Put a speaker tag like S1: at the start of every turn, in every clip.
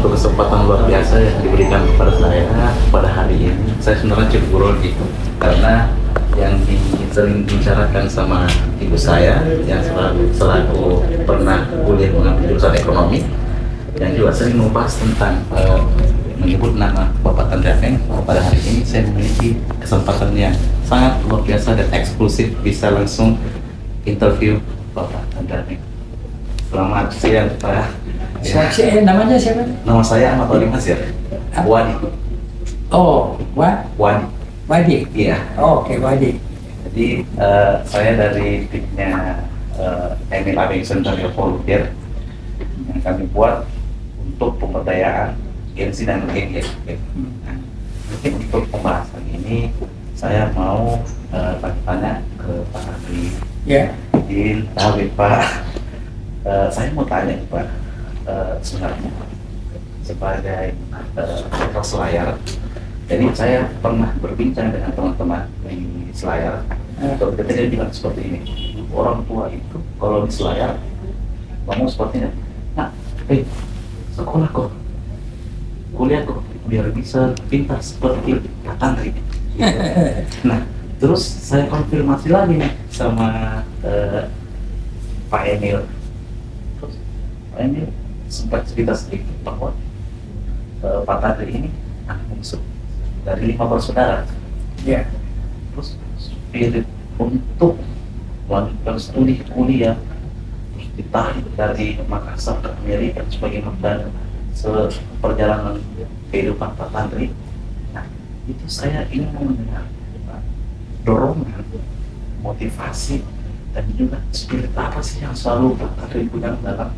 S1: satu kesempatan luar biasa yang diberikan kepada saya pada hari ini. Saya sebenarnya cukup grogi karena yang sering dibicarakan sama ibu saya yang selaku pernah kuliah mengambil jurusan ekonomi, yang juga sering membahas tentang menyebut nama Bapak Tandri Apeng. Pada hari ini saya memiliki kesempatan yang sangat luar biasa dan eksklusif bisa langsung interview Bapak Tandri Apeng. Selamat siang Pak.
S2: Selamat siang. Namanya siapa?
S1: Nama saya Ahmad Wadi Masir. Wadi.
S2: Oh,
S1: Wadi.
S2: Wadi.
S1: Iya.
S2: Oh, oke, Wadi.
S1: Jadi saya dari timnya Emil Abeng Center Volunteer yang kami buat untuk pemberdayaan Gen Z dan Gen Y. Nah, mungkin untuk pembahasan ini saya mau tanya ke Pak Andri.
S2: Ya.
S1: Izin, Pak. Saya mau tanya Pak, sebenarnya sebagai Selayar, jadi saya pernah berbincang dengan teman-teman di Selayar. Ketika dia bilang seperti ini, orang tua itu kalau di Selayar ngomong seperti ini, nah, sekolah kok, kuliah kok, biar bisa pintar seperti Pak Tandri. Nah, terus saya konfirmasi lagi nih sama Pak Emil. Ini sempat cerita sedikit bahwa Pak Tandri ini anak bungsu dari 5 bersaudara.
S2: Ya.
S1: Terus spirit untuk melanjutkan studi kuliah terus ditarik dari Makassar ke Amerika sebagai dan seperjalanan kehidupan Pak Tandri. Nah, itu saya ingin mendengar dorongan, motivasi, dan juga spirit apa sih yang selalu Pak Tandri punya dalam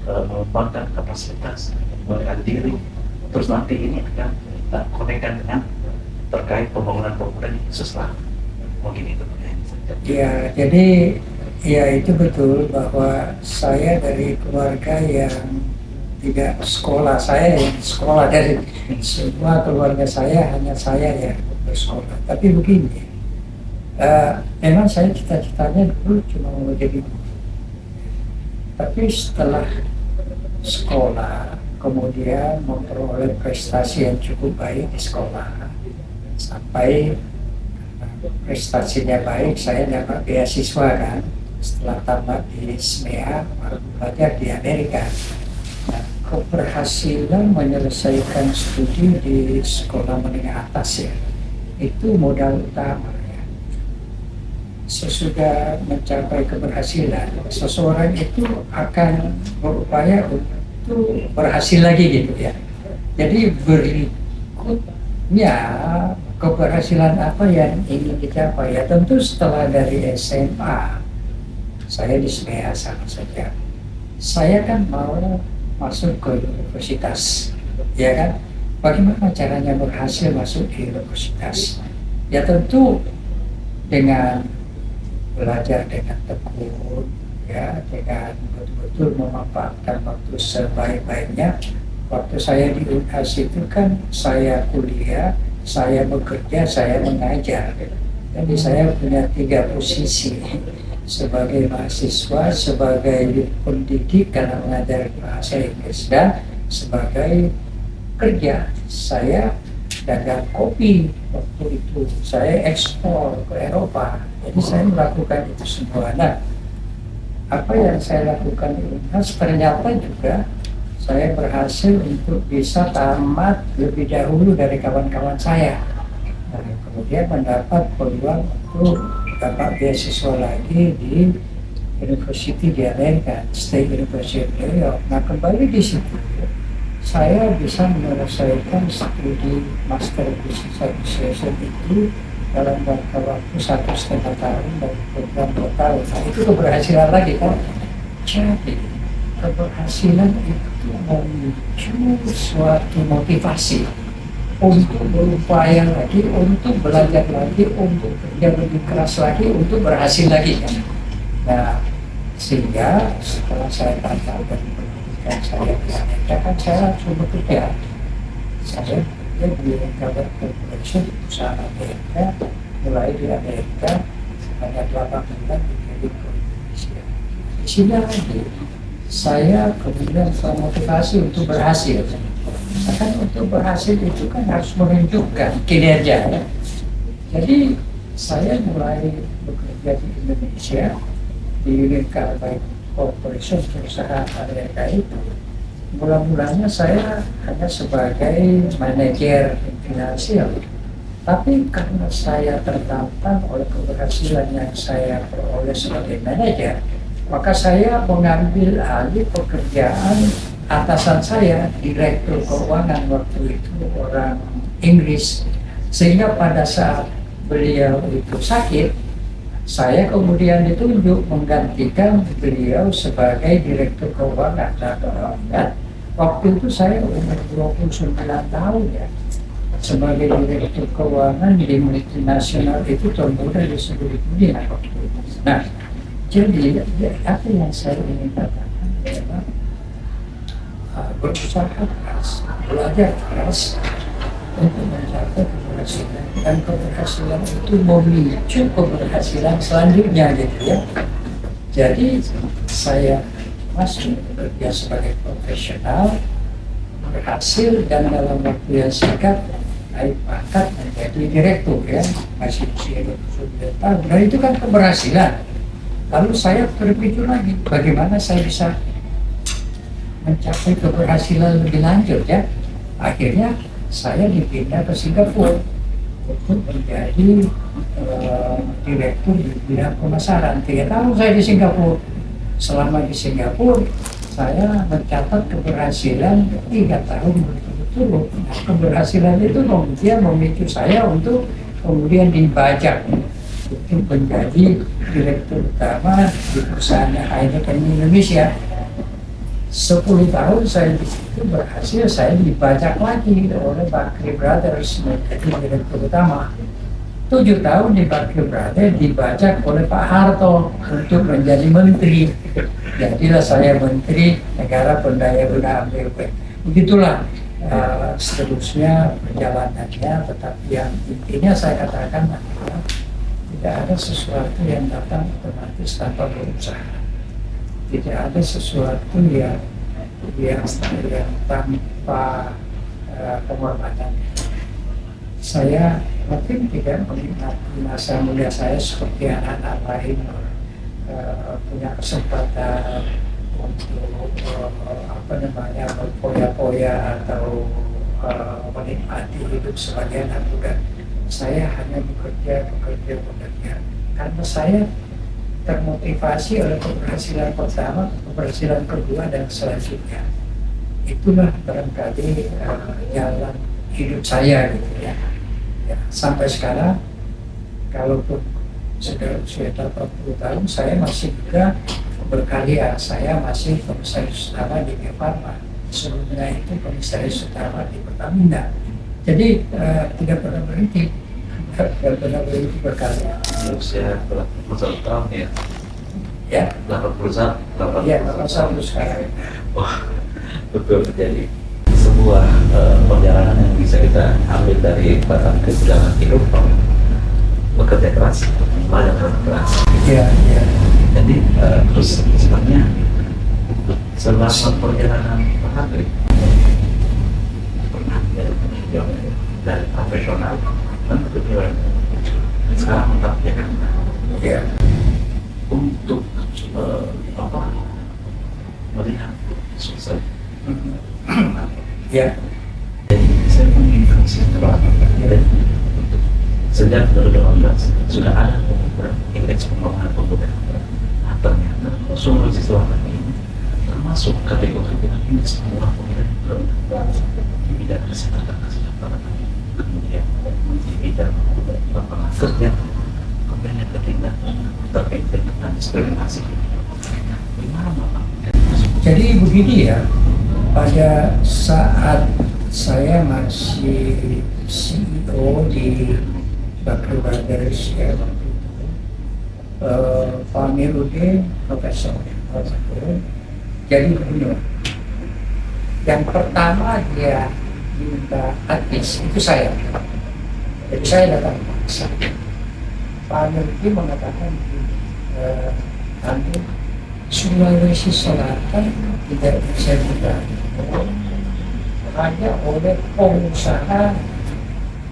S1: mengembangkan kapasitas, mengembangkan diri. Terus nanti ini akan kita konekkan dengan terkait pembangunan pemuda di Islam. Mungkin itu saja.
S2: Ya, jadi ya itu betul bahwa saya dari keluarga yang tidak sekolah. Saya yang sekolah, dari semua keluarga saya hanya saya yang bersekolah. Tapi begini, memang saya cita-citanya dulu cuma mau jadi guru. Tapi setelah sekolah, kemudian memperoleh prestasi yang cukup baik di sekolah, sampai prestasinya baik, saya dapat beasiswa kan. Setelah tamat di SMEA, baru belajar di Amerika. Nah, keberhasilan menyelesaikan studi di sekolah menengah atas ya, itu modal utama. Sesudah mencapai keberhasilan, seseorang itu akan berupaya untuk berhasil lagi gitu ya. Jadi berikutnya keberhasilan apa yang ingin dicapai ya, tentu setelah dari SMA saya di SMEA sama saja. Saya kan mau masuk ke universitas, ya kan? Bagaimana caranya berhasil masuk di universitas? Ya tentu dengan belajar dengan tekun, ya, dengan betul-betul memanfaatkan waktu sebaik-baiknya. Waktu saya di UNHAS itu kan saya kuliah, saya bekerja, saya mengajar. Jadi saya punya 3 posisi, sebagai mahasiswa, sebagai pendidik karena mengajar bahasa Inggris, dan sebagai kerja. Saya dagang kopi waktu itu, saya ekspor ke Eropa. Jadi saya melakukan itu semua. Nah, apa yang saya lakukan di UNHAS ternyata juga saya berhasil untuk bisa tamat lebih dahulu dari kawan-kawan saya. Nah, kemudian mendapat peluang untuk dapat beasiswa lagi di University di Amerika, State University of New York. Nah, kembali di situ saya bisa menyelesaikan studi Master Business Administration itu dalam jangka waktu 1,5 tahun dari program 2 tahun. Nah, itu keberhasilan lagi kan. Jadi keberhasilan itu memicu suatu motivasi untuk berupaya lagi, untuk belajar lagi, untuk kerja lebih keras lagi, untuk berhasil lagi kan. Nah, sehingga setelah saya tamat dari pendidikan saya di Amerika kan saya langsung bekerja. Saya di Kabar Corporation di perusahaan Amerika, mulai di Amerika sebanyak 8 bulan menjadi ke Indonesia. Di sini lagi saya kemudian termotivasi untuk berhasil. kan untuk berhasil itu kan harus menunjukkan kinerja ya. Jadi saya mulai bekerja di Indonesia di unit Carbide Corporation, perusahaan Amerika itu. Mula-mulanya saya hanya sebagai manajer finansial, tapi karena saya tertantang oleh keberhasilan yang saya peroleh sebagai manajer, maka saya mengambil alih pekerjaan atasan saya, direktur keuangan waktu itu orang Inggris, sehingga pada saat beliau itu sakit, saya kemudian ditunjuk menggantikan beliau sebagai direktur keuangan. Dan waktu itu saya umur 29 tahun ya, sebagai direktur keuangan di multinasional itu termuda di seluruh dunia waktu itu. Nah, jadi apa yang saya ingin katakan adalah berusaha keras, belajar keras untuk mencapai keberhasilan, dan keberhasilan itu memicu keberhasilan selanjutnya gitu ya. Jadi saya masuk bekerja sebagai profesional, berhasil, dan dalam waktu yang singkat naik pangkat menjadi direktur ya, masih usia 29 tahun. Dan itu kan keberhasilan. Lalu saya berpikir lagi, bagaimana saya bisa mencapai keberhasilan lebih lanjut ya. Akhirnya saya dipindah ke Singapura untuk menjadi direktur di bidang pemasaran. 3 tahun saya di Singapura. Selama di Singapura, saya mencatat keberhasilan 3 tahun berturut-turut. Nah, keberhasilan itu kemudian memicu saya untuk kemudian dibajak untuk menjadi direktur utama di perusahaan Heineken Indonesia. 10 tahun saya di situ berhasil, saya dibajak lagi oleh Bakri Brothers menjadi direktur utama. 7 tahun di Bakri Brothers dibajak oleh Pak Harto untuk menjadi menteri. Jadilah saya menteri negara pendaya gunaan BUMN. Begitulah seterusnya perjalanannya, tetapi yang intinya saya katakan adalah tidak ada sesuatu yang datang otomatis tanpa berusaha. Tidak ada sesuatu yang tanpa pengorbanan. Saya mungkin tidak menikmati masa muda saya seperti anak-anak lain, punya kesempatan untuk berpoya-poya atau menikmati hidup sebagai anak muda. Saya hanya bekerja karena saya termotivasi oleh keberhasilan pertama, keberhasilan kedua, dan selanjutnya. Itulah barangkali jalan hidup saya gitu ya. Sampai sekarang, kalaupun sudah usia 80 tahun, saya masih juga berkarya. Saya masih komisaris utama di Gefarma. Sebelumnya itu komisaris utama di Pertamina. Jadi tidak pernah berhenti. Tidak pernah berhenti berkarya.
S1: Usia 81 tahun ya?
S2: Ya.
S1: 81
S2: Ya, 81 sekarang.
S1: Wah, betul. Jadi sebuah perjalanan yang bisa kita ambil dari batang kehidupan hidup, bekerja keras, belajar keras.
S2: Iya, iya.
S1: Jadi terus sebenarnya selama perjalanan Pak Andri pernah dari profesional dan kemudian sekarang tetap Jakarta.
S2: Ya.
S1: Untuk melihat sukses.
S2: Ya.
S1: Jadi saya menginvestasi dan sejak 2018 sudah ada indeks pengembangan pemuda. Nah, ternyata Sulawesi Selatan ini termasuk kategori dengan indeks pengembangan pemuda yang terendah di bidang kesejahteraan, kemudian di bidang lapangan kerja, kemudian yang ketiga terkait dengan diskriminasi. Gimana Bapak?
S2: Jadi begini ya, pada saat saya masih CEO di Bakri Brothers ya, Pak Amiruddin, Profesor jadi begini, yang pertama dia minta advis itu saya. Jadi saya datang ke Pak Amiruddin mengatakan Andi, Sulawesi Selatan tidak bisa dibantu hanya oleh pengusaha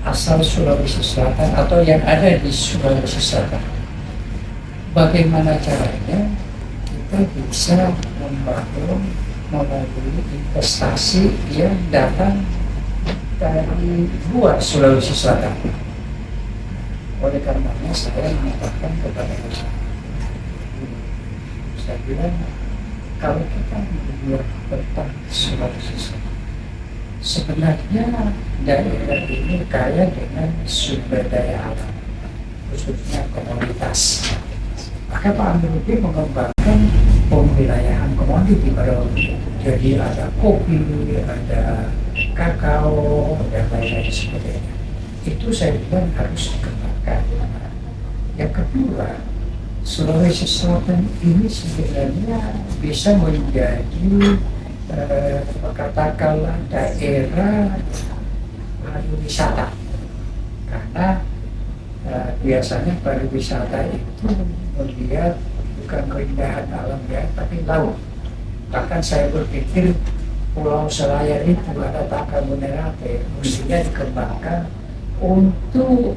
S2: asal Sulawesi Selatan atau yang ada di Sulawesi Selatan. Bagaimana caranya kita bisa membangun melalui investasi yang datang dari luar Sulawesi Selatan. Oleh karenanya saya mengatakan kepada saya bilang, kalau kita membuat tentang Sulawesi Selatan, sebenarnya daerah ini kaya dengan sumber daya alam, khususnya komoditas. Maka Pak Amiruddin mengembangkan pemwilayahan komoditi pada waktu itu. Jadi ada kopi, ada kakao, dan lain-lain sebagainya. Itu saya bilang harus dikembangkan. Yang kedua, Sulawesi Selatan ini sebenarnya bisa menjadi katakanlah daerah pariwisata, karena biasanya pariwisata itu melihat bukan keindahan alam ya, tapi laut. Bahkan saya berpikir Pulau Selayar itu ada Takabonerate mestinya dikembangkan untuk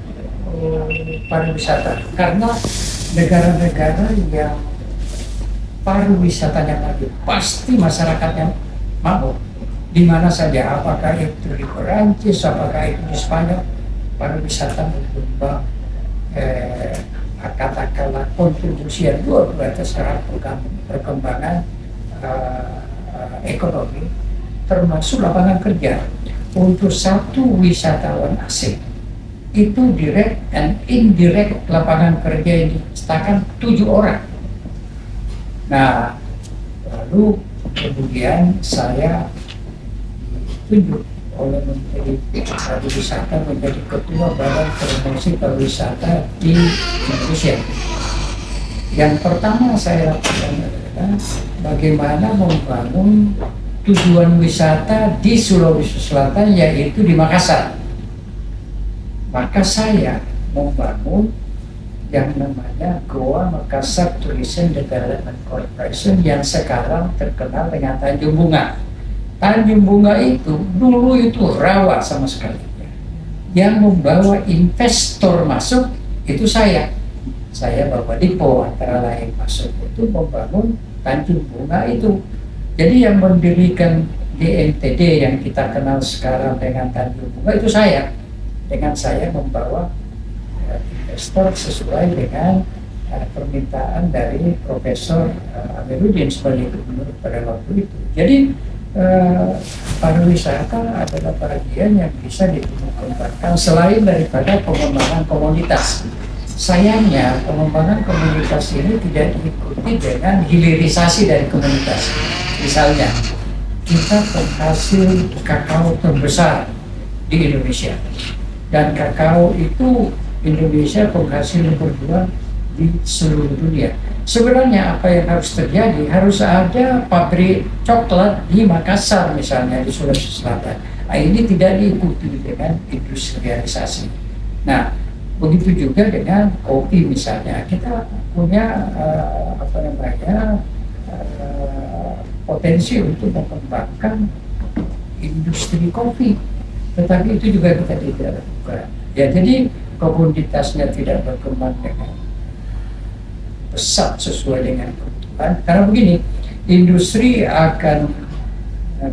S2: pariwisata, karena negara-negara yang pariwisatanya maju pasti masyarakatnya mau, di mana saja, apakah itu di Perancis, apakah itu di Spanyol, pariwisata berkembang, katakanlah kontribusi yang luar biasa terhadap perkembangan ekonomi, termasuk lapangan kerja untuk satu wisatawan asing. Itu direct and indirect lapangan kerja yang diciptakan 7 orang. Nah, lalu kemudian saya ditunjuk oleh Menteri Pariwisata menjadi Ketua Badan Promosi Pariwisata di Indonesia. Yang pertama saya lakukan adalah bagaimana membangun tujuan wisata di Sulawesi Selatan, yaitu di Makassar. Maka saya membangun yang namanya Goa Makassar Tourism Development Corporation yang sekarang terkenal dengan Tanjung Bunga. Tanjung Bunga itu dulu itu rawa sama sekali. Yang membawa investor masuk itu saya bawa Dipo antara lain masuk itu membangun Tanjung Bunga itu. Jadi yang mendirikan DNTD yang kita kenal sekarang dengan Tanjung Bunga itu saya. Dengan saya membawa investor sesuai dengan permintaan dari Profesor Amiruddin sebagai gubernur pada waktu itu. Jadi pariwisata adalah bagian yang bisa dikembangkan selain daripada pengembangan komunitas. Sayangnya pengembangan komunitas ini tidak diikuti dengan hilirisasi dari komunitas. Misalnya kita penghasil kakao terbesar di Indonesia, dan kakao itu Indonesia penghasil nomor 2 di seluruh dunia. Sebenarnya apa yang harus terjadi, harus ada pabrik coklat di Makassar misalnya, di Sulawesi Selatan. Nah, ini tidak diikuti dengan industrialisasi. Nah, begitu juga dengan kopi misalnya. Kita punya potensi untuk mengembangkan industri kopi, tetapi itu juga kita tidak lakukan. Ya, jadi komoditasnya tidak berkembang dengan pesat sesuai dengan kebutuhan. Karena begini, industri akan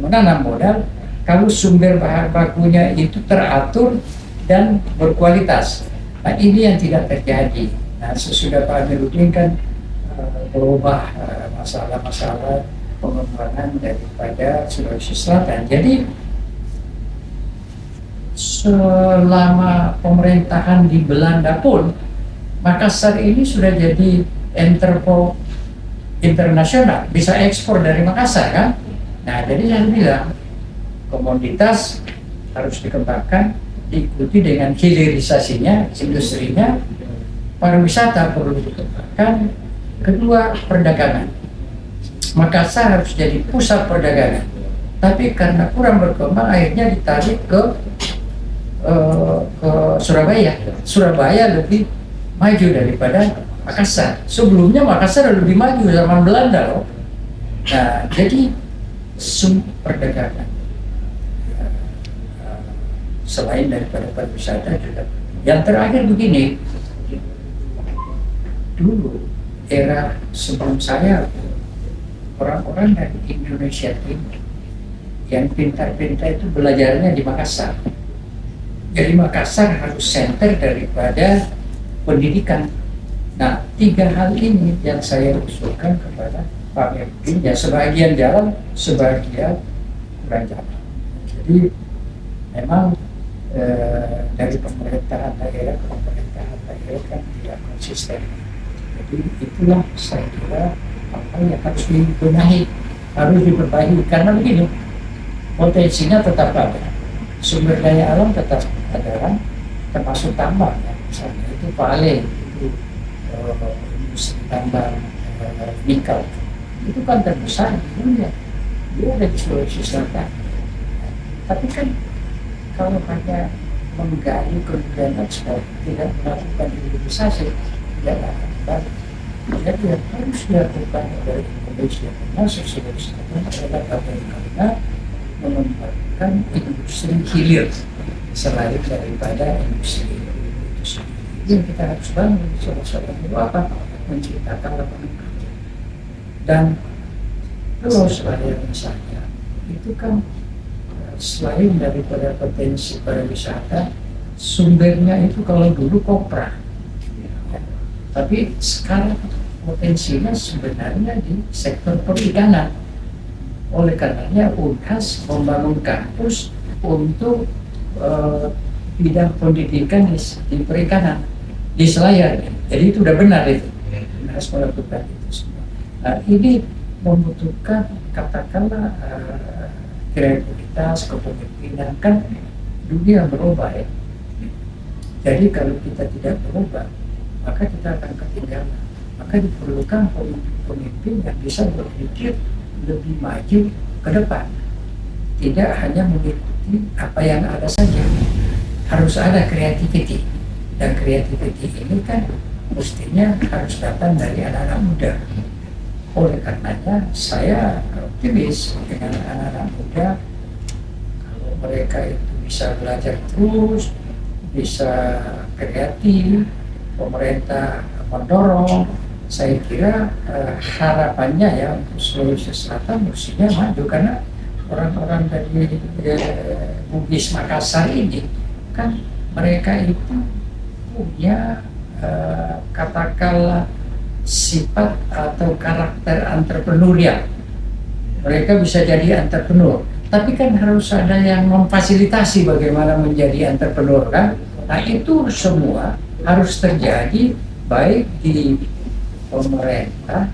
S2: menanam modal kalau sumber bahan bakunya itu teratur dan berkualitas. Nah, ini yang tidak terjadi. Nah, sesudah Pak Amiruddin kan berubah masalah-masalah pengembangan daripada Sulawesi Selatan. Jadi selama pemerintahan di Belanda pun Makassar ini sudah jadi entrepot internasional, bisa ekspor dari Makassar kan. Nah, jadi saya bilang komoditas harus dikembangkan, diikuti dengan hilirisasinya, industrinya. Pariwisata perlu dikembangkan. Kedua, perdagangan. Makassar harus jadi pusat perdagangan, tapi karena kurang berkembang akhirnya ditarik ke Surabaya. Surabaya lebih maju daripada Makassar. Sebelumnya Makassar lebih maju zaman Belanda loh. Nah, jadi perdagangan, selain daripada pariwisata juga. Yang terakhir begini, dulu era sebelum saya, orang-orang dari Indonesia Timur yang pintar-pintar itu belajarnya di Makassar. Jadi Makassar harus center daripada pendidikan. Nah, 3 hal ini yang saya usulkan kepada Pak Erwin, ya sebagian jalan, sebagian kurang jalan. Jadi memang dari pemerintahan daerah ke pemerintahan daerah kan tidak konsisten. Jadi itulah saya kira apa yang harus dibenahi, harus diperbaiki. Karena begini, potensinya tetap ada, sumber daya alam tetap ada kan, termasuk tambang ya. Misalnya itu Vale, itu industri tambang nikel, itu kan terbesar di dunia, dia ada di Sulawesi Selatan. Tapi kan kalau hanya menggali kemudian ekspor, tidak melakukan hilirisasi, tidak akan baik. Jadi yang harus dilakukan oleh Indonesia termasuk Sulawesi Selatan adalah bagaimana mengembangkan industri hilir selain daripada industri itu sendiri. Yang kita harus bangun salah satunya apa? Menciptakan lapangan kerja. Dan terus ada misalnya itu kan selain daripada potensi pariwisata, sumbernya itu kalau dulu kopra, ya. Tapi sekarang potensinya sebenarnya di sektor perikanan. Oleh karenanya UNHAS membangun kampus untuk bidang pendidikan di perikanan di Selayar. Jadi itu sudah benar itu. UNHAS melakukan itu semua. Nah, ini membutuhkan katakanlah kreativitas, kepemimpinan, kan dunia berubah ya. Jadi kalau kita tidak berubah, maka kita akan ketinggalan. Maka diperlukan pemimpin yang bisa berpikir lebih maju ke depan. Tidak hanya mengikuti apa yang ada saja. Harus ada kreativiti. Dan kreativiti ini kan mestinya harus datang dari anak-anak muda. Oleh karenanya saya optimis dengan anak-anak muda, kalau mereka itu bisa belajar terus, bisa kreatif, pemerintah mendorong, saya kira harapannya ya untuk Sulawesi Selatan mestinya maju. Karena orang-orang dari Bugis Makassar ini kan mereka itu punya katakanlah sifat atau karakter entrepreneurial. Mereka bisa jadi entrepreneur, tapi kan harus ada yang memfasilitasi bagaimana menjadi entrepreneur kan. Nah itu semua harus terjadi baik di pemerintah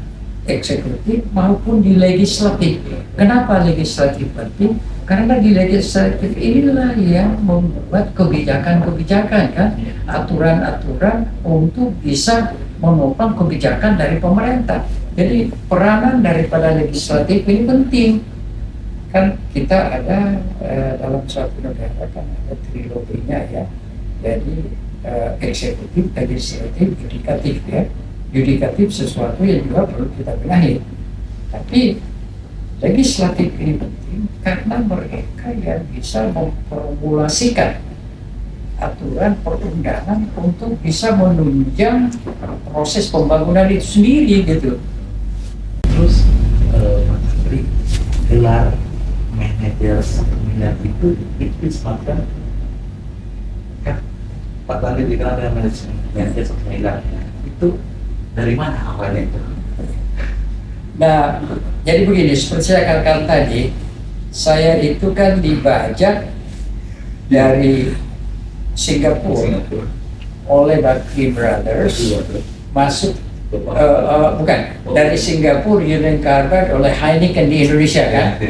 S2: eksekutif maupun di legislatif. Kenapa legislatif penting? Karena di legislatif inilah yang membuat kebijakan-kebijakan kan, aturan-aturan untuk bisa menopang kebijakan dari pemerintah. Jadi peranan daripada legislatif ini penting. Kan kita ada dalam suatu negara kan ada triloginya ya. Jadi eksekutif, legislatif, yudikatif ya. Yudikatif sesuatu yang juga perlu kita benahi. Tapi legislatif ini penting karena mereka yang bisa memformulasikan aturan perundangan untuk bisa menunjang proses pembangunan itu sendiri gitu.
S1: Terus Mas Menteri, gelar manajer seminar itu disebabkan kan Pak Langit dikenal dengan manajer seminar itu dari mana awalnya itu?
S2: Nah, jadi begini, seperti saya katakan tadi, saya itu kan dibajak dari Singapura oleh Bakri Brothers, masuk bukan dari Singapura Union Carbide oleh Heineken di Indonesia kan.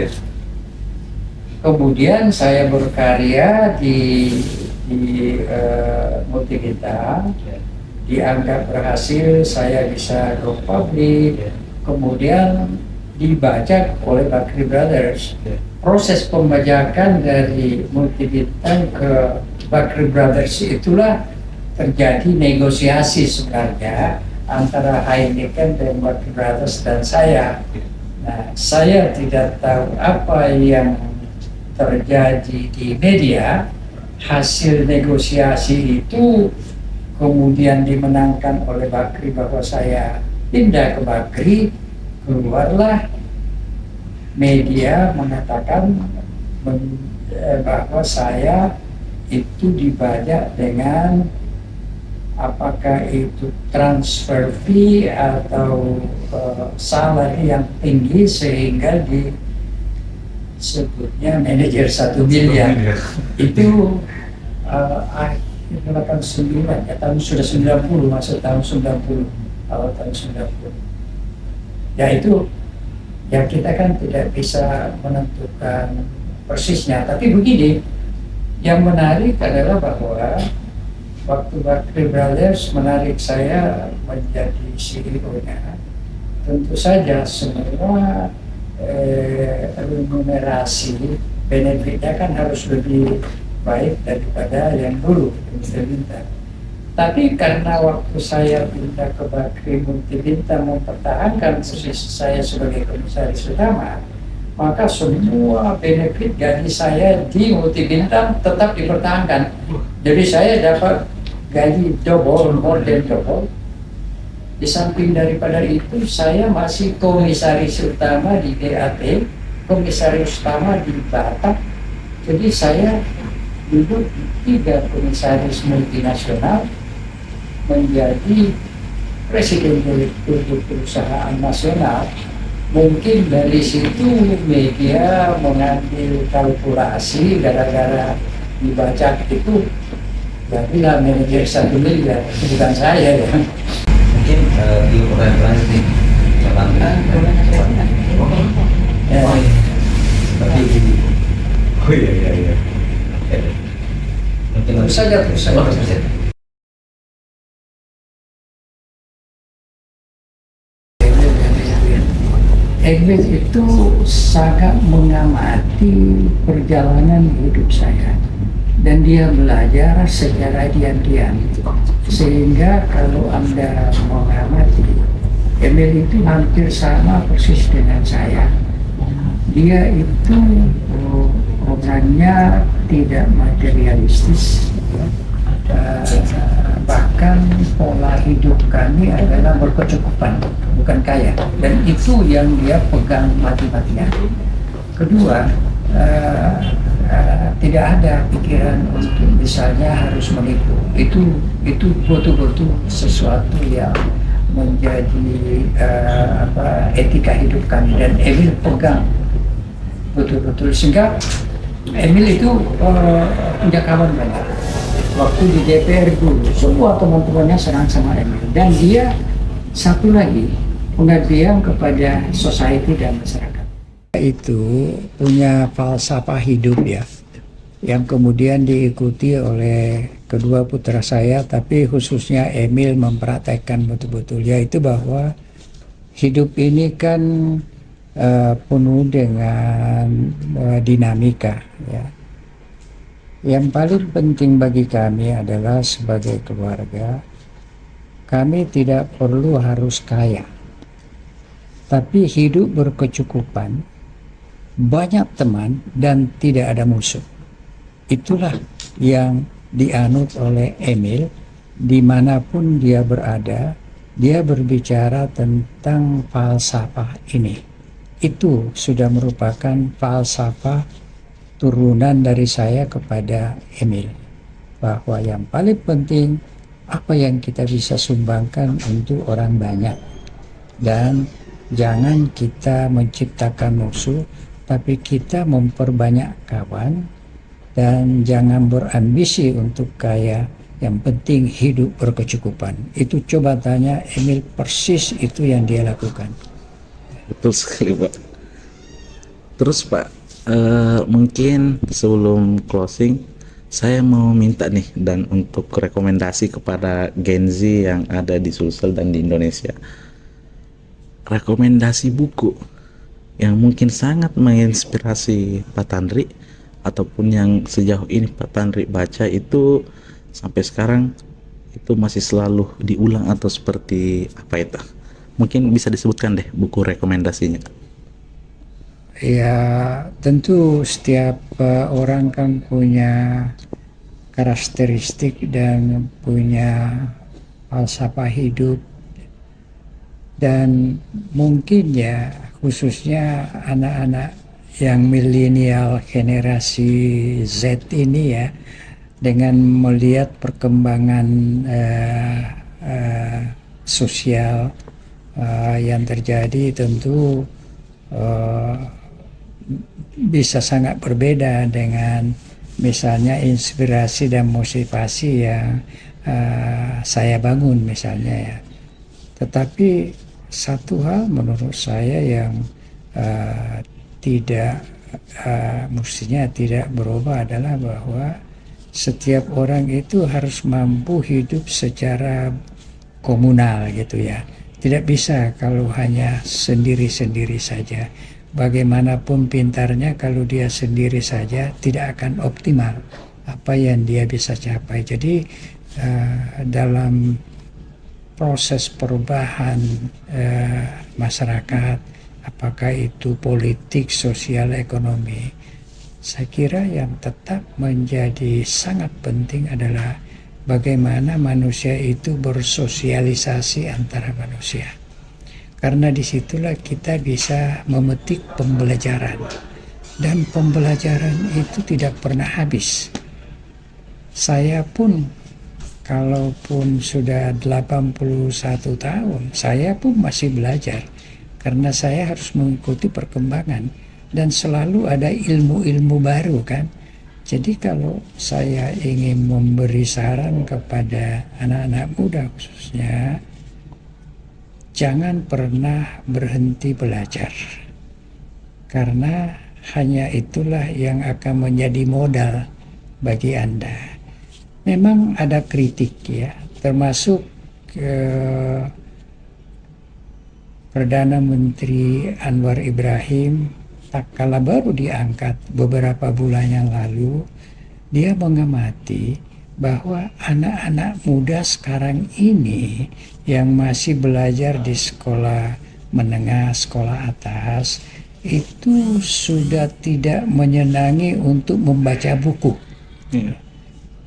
S2: Kemudian saya berkarya di Multivita, dianggap berhasil, saya bisa go public, kemudian dibajak oleh Bakri Brothers. Proses pembajakan dari Multivita ke Bakri Brothers itulah terjadi negosiasi sebenarnya antara Heineken dan Bakri Brothers dan saya. Nah, saya tidak tahu apa yang terjadi di media, hasil negosiasi itu kemudian dimenangkan oleh Bakri bahwa saya pindah ke Bakri, keluarlah media mengatakan bahwa saya itu dibajak dengan apakah itu transfer fee atau salary yang tinggi sehingga disebutnya manajer 1 miliar. Itu akhir 89 ya, tahun sudah 90, masuk tahun 90, awal tahun 90. Ya itu, ya kita kan tidak bisa menentukan persisnya, tapi begini, yang menarik adalah bahwa waktu Bakri Brothers menarik saya menjadi CEO-nya, tentu saja semua remunerasi benefitnya kan harus lebih baik daripada yang dulu Multibintang. Tapi karena waktu saya pindah ke Bakri Multibintang mempertahankan posisi saya sebagai komisaris utama, maka semua benefit gaji saya di Multibintang tetap dipertahankan. Jadi saya dapat gaji double, more than double. Di samping daripada itu, saya masih komisaris utama di DAT, komisaris utama di Batak. Jadi saya duduk di 3 komisaris multinasional, menjadi presiden direktur perusahaan nasional. Mungkin dari situ media mengambil kalkulasi gara-gara dibaca itu, jadilah manajer 1 miliar, itu bukan saya ya.
S3: Mungkin di pertanyaan terakhir nih, catatan
S2: Ya.
S3: tapi iya. Mungkin
S2: Terus saja. Emil itu sangat mengamati perjalanan hidup saya, dan dia belajar secara diam-diam, sehingga kalau Anda mengamati, Emil itu hampir sama persis dengan saya. Dia itu orangnya tidak materialistis, bahkan pola hidup kami adalah berkecukupan, bukan kaya, dan itu yang dia pegang mati-matian. Kedua, tidak ada pikiran untuk misalnya harus menipu. Itu betul-betul sesuatu yang menjadi etika hidup kami, dan Emil pegang betul-betul, sehingga Emil itu punya kawan banyak. Waktu di DPR dulu, semua teman-temannya senang sama Emil, dan dia satu lagi pengabdian kepada society dan masyarakat. Itu punya falsafah hidup ya, yang kemudian diikuti oleh kedua putra saya, tapi khususnya Emil mempraktekkan betul-betul, yaitu bahwa hidup ini kan penuh dengan dinamika ya. Yang paling penting bagi kami adalah sebagai keluarga, kami tidak perlu harus kaya, tapi hidup berkecukupan, banyak teman, dan tidak ada musuh. Itulah yang dianut oleh Emil dimanapun dia berada. Dia berbicara tentang falsafah ini. Itu sudah merupakan falsafah turunan dari saya kepada Emil, bahwa yang paling penting apa yang kita bisa sumbangkan untuk orang banyak, dan jangan kita menciptakan musuh, tapi kita memperbanyak kawan, dan jangan berambisi untuk kaya, yang penting hidup berkecukupan. Itu coba tanya Emil, persis itu yang dia lakukan.
S1: Betul sekali, Pak. Terus Pak, mungkin sebelum closing, saya mau minta nih, dan untuk rekomendasi kepada Gen Z yang ada di Sulsel dan di Indonesia, rekomendasi buku yang mungkin sangat menginspirasi Pak Tanri, ataupun yang sejauh ini Pak Tanri baca itu sampai sekarang itu masih selalu diulang, atau seperti apa itu? Mungkin bisa disebutkan deh buku rekomendasinya.
S2: Ya tentu setiap orang kan punya karakteristik dan punya falsafah hidup, dan mungkin ya khususnya anak-anak yang milenial generasi Z ini ya, dengan melihat perkembangan sosial yang terjadi, tentu bisa sangat berbeda dengan misalnya inspirasi dan motivasi yang saya bangun misalnya ya. Tetapi satu hal menurut saya yang mestinya tidak berubah adalah bahwa setiap orang itu harus mampu hidup secara komunal gitu ya. Tidak bisa kalau hanya sendiri-sendiri saja. Bagaimanapun pintarnya, kalau dia sendiri saja tidak akan optimal apa yang dia bisa capai. Jadi dalam proses perubahan masyarakat, apakah itu politik, sosial, ekonomi, saya kira yang tetap menjadi sangat penting adalah bagaimana manusia itu bersosialisasi antara manusia. Karena disitulah kita bisa memetik pembelajaran. Dan pembelajaran itu tidak pernah habis. Saya pun, kalaupun sudah 81 tahun, saya pun masih belajar. Karena saya harus mengikuti perkembangan. Dan selalu ada ilmu-ilmu baru kan. Jadi kalau saya ingin memberi saran kepada anak-anak muda khususnya, jangan pernah berhenti belajar, karena hanya itulah yang akan menjadi modal bagi Anda. Memang ada kritik ya, termasuk Perdana Menteri Anwar Ibrahim tak kala baru diangkat beberapa bulan yang lalu, dia mengamati bahwa anak-anak muda sekarang ini yang masih belajar di sekolah menengah, sekolah atas, itu sudah tidak menyenangi untuk membaca buku.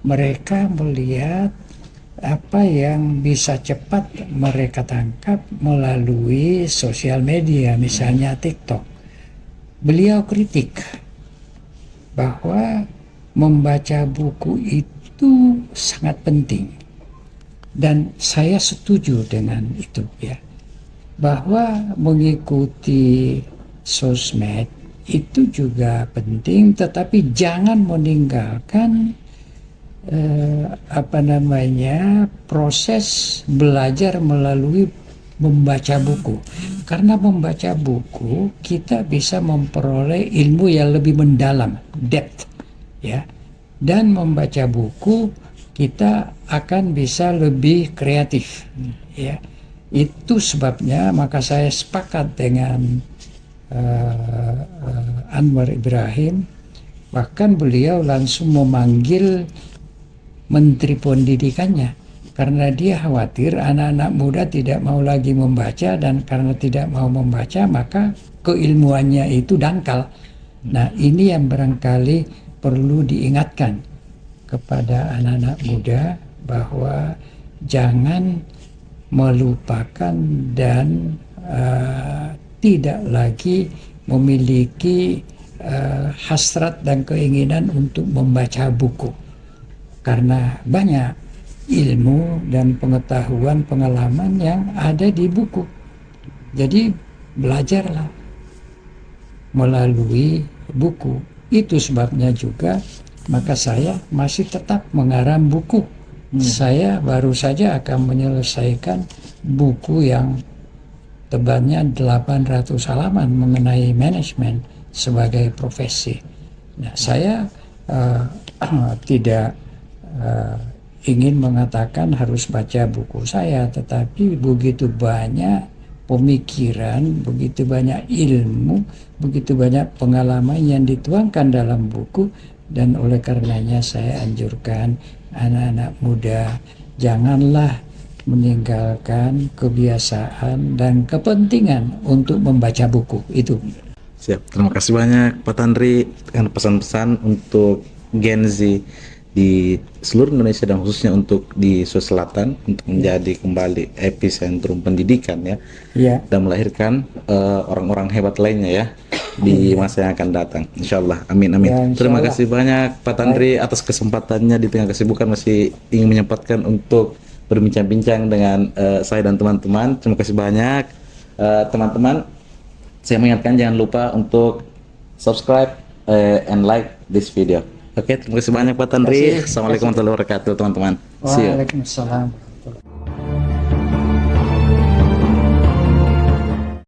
S2: Mereka melihat apa yang bisa cepat mereka tangkap melalui sosial media, misalnya TikTok. Beliau kritik bahwa membaca buku itu sangat penting, dan saya setuju dengan itu ya, bahwa mengikuti sosmed itu juga penting, tetapi jangan meninggalkan proses belajar melalui membaca buku. Karena membaca buku kita bisa memperoleh ilmu yang lebih mendalam, depth ya. Dan membaca buku kita akan bisa lebih kreatif ya. Itu sebabnya maka saya sepakat dengan Anwar Ibrahim. Bahkan beliau langsung memanggil Menteri Pendidikannya, karena dia khawatir anak-anak muda tidak mau lagi membaca, dan karena tidak mau membaca maka keilmuannya itu dangkal. Nah, ini yang barangkali perlu diingatkan kepada anak-anak muda, bahwa jangan melupakan dan tidak lagi memiliki hasrat dan keinginan untuk membaca buku, karena banyak ilmu dan pengetahuan, pengalaman yang ada di buku. Jadi belajarlah melalui buku. Itu sebabnya juga maka saya masih tetap mengarang buku. Saya baru saja akan menyelesaikan buku yang tebalnya 800 halaman mengenai manajemen sebagai profesi. Nah, saya tidak ingin mengatakan harus baca buku saya, tetapi begitu banyak pemikiran, begitu banyak ilmu, begitu banyak pengalaman yang dituangkan dalam buku, dan oleh karenanya saya anjurkan anak-anak muda janganlah meninggalkan kebiasaan dan kepentingan untuk membaca buku itu.
S1: Siap, terima kasih banyak Pak Tanri dengan pesan-pesan untuk Gen Z di seluruh Indonesia dan khususnya untuk di Sulawesi Selatan untuk menjadi kembali epicentrum pendidikan ya,
S2: Iya.
S1: dan melahirkan orang-orang hebat lainnya ya di masa yang akan datang. Insya Allah, amin amin.
S2: Ya, insya
S1: Terima
S2: Allah.
S1: kasih banyak Pak Tandri atas kesempatannya di tengah kesibukan masih ingin menyempatkan untuk berbincang-bincang dengan saya dan teman-teman. Terima kasih banyak teman-teman. Saya mengingatkan jangan lupa untuk subscribe and like this video. Oke, terima kasih banyak Pak Tandri.
S2: Terima kasih.
S1: Assalamualaikum warahmatullahi wabarakatuh teman-teman. See you.
S2: Waalaikumsalam.